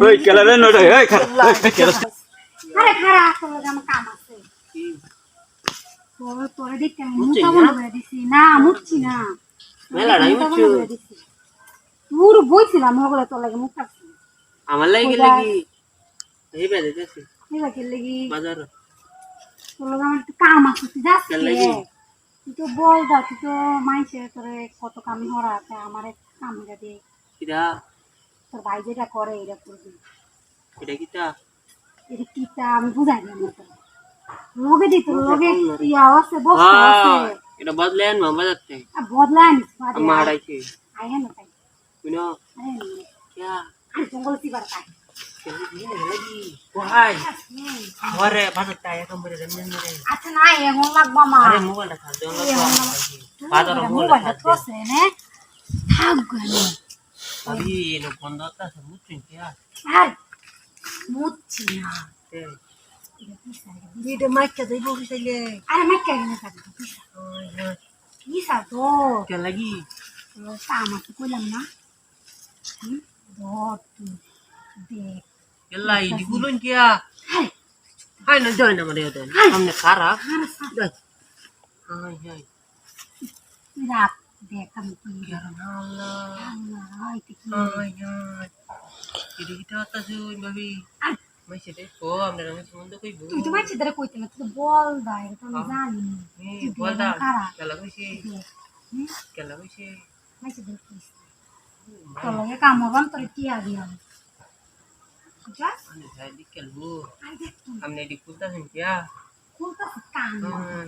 ওই কেলা রে নড়ে এই কেলা আরে খারা তোর আমার কাম আছে তোরে দেখতে আমি মুতা বন্ধ করে দিছি না মুছছি না মেলাড়াই মুছছো পুরো বইছিলাম ওগুলা তোর লাগে মুখ কাটছি আমার লাগি এই বেদে যাচ্ছে এই বাকি লাগি বাজার তোর লাগে আমার একটু কাম আছে তুই যাচ্ছিস তুই তো বল দা তুই তো মাইছে তোরে কত কামি হরা আছে আমার কামটা দে কিরা তোর ভাই যেটা করে এটা করবি এটা কিটা এটা কিটা আমি বুঝাই না মতো লগে দি তোর লগে ইয়া আছে বস আছে এটা বদলেন মামা যাচ্ছে বদলান মারাইছে আয় হ্যাঁ না তাই শুনো আরে क्या আরে জঙ্গল কি বারতা lagi wahai hore bata ya kambere remmen mere আচ্ছা না এমন লাগবা মা are mobile ta khal don বাজার মোবাইল তো আছে নে থাক গেল abi no bondo ta samutrin kya আর মুচ্ছি না এটা মাইকা দেব কইছিলে আরে মা কেন না থাক কি সাতো কে লাগি সামা তো কইলাম না দট দেখ এলা ইদি গুলন কিয়া হাই না জয় না মরে দেন সামনে খারা হাই হাই রাত দেখ আমি কি আল্লাহ হাই কি হাই হাই ইদি কিটা তা জুই ভাবি মই সেটা ও আমরা রমেশ বন্ধ কইবো তুই তো মাছি ধরে কইতে না তুই বল দাই তো আমি জানি বল দা কেলা কইছে কেলা কইছে মাছি ধরে কইছ তো লাগে কাম হবান তোর কি আদিয়া বুঝা আমি যাই দিকেলবো আই দেখ তুই আমনে দি কুলতা হেন কিয়া কোনটা কাম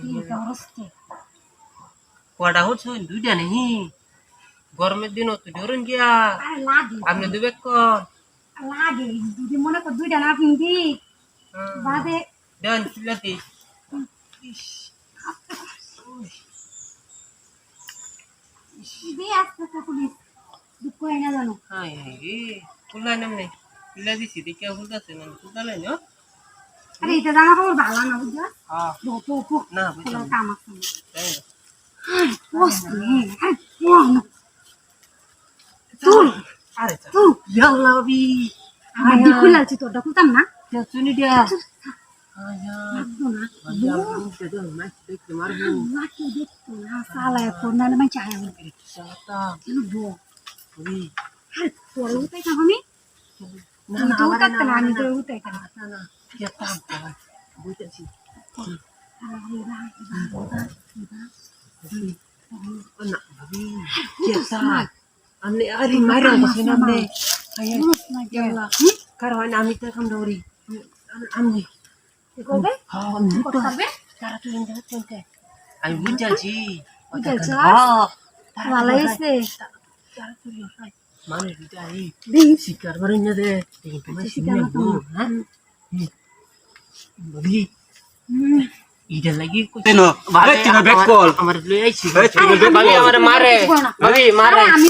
কি করছতে কোয়াডা হচ্ছে দুইটা নেই গরমের দিন তো জোরেন গিয়া আরে লাগে আপনি দুবে কোন লাগে যদি মনে কর দুইটা না পিন্দি বাদে দেন চিলাতি দি আস্তে আস্তে পুলিশ দুঃখ হয় না জানো হাই হাই রে কুলাই নামনে চিলাতি সিদি কে হুলতাছে না কুলালে না আরে এটা জানা খবর ভালো না বুঝা হ্যাঁ বপো না তোর বুঝলাম কাম আছে তাই না পোস্ট নে আরে কোন তুই আরে তুই ইয়াল্লা বি আমার দি খুলালছি তোরটা খুলতাম না তে শুনি দিয়া হাই হাই লাগতো না বাজার মুখে দেন মাছ দেখতে মারবো লাকি দেখতো না সালা এখন না মানে চাই আমি সাতা কেন বো ওই আরে তোর উঠাই না আমি না আমি না তো আবার উঠাতে না আমি না তোর উঠাই না না না কে তাম তাম বুঝতেছি না ভাবি কে তাম আমনে আরে মাইরা বসে না আমনে আয় ইয়াল্লা কারণ আমি তো কাম দৌড়ি আমনে কবে হ্যাঁ আমি তো করবে তারা তো ইন্দা চলতে আমি বুঝাছি বুঝাইছ? হ্যাঁ ভালো হইছে তারা তো মানে বিদাই দিন শিকার করে না দে তুমি শিকার না হ্যাঁ ভাবি ইডা লাগি কেনো আরে কেন ব্যাক কল আমার লই আইছি এই, ভাবি আমার মারে ভাবি মারে আমি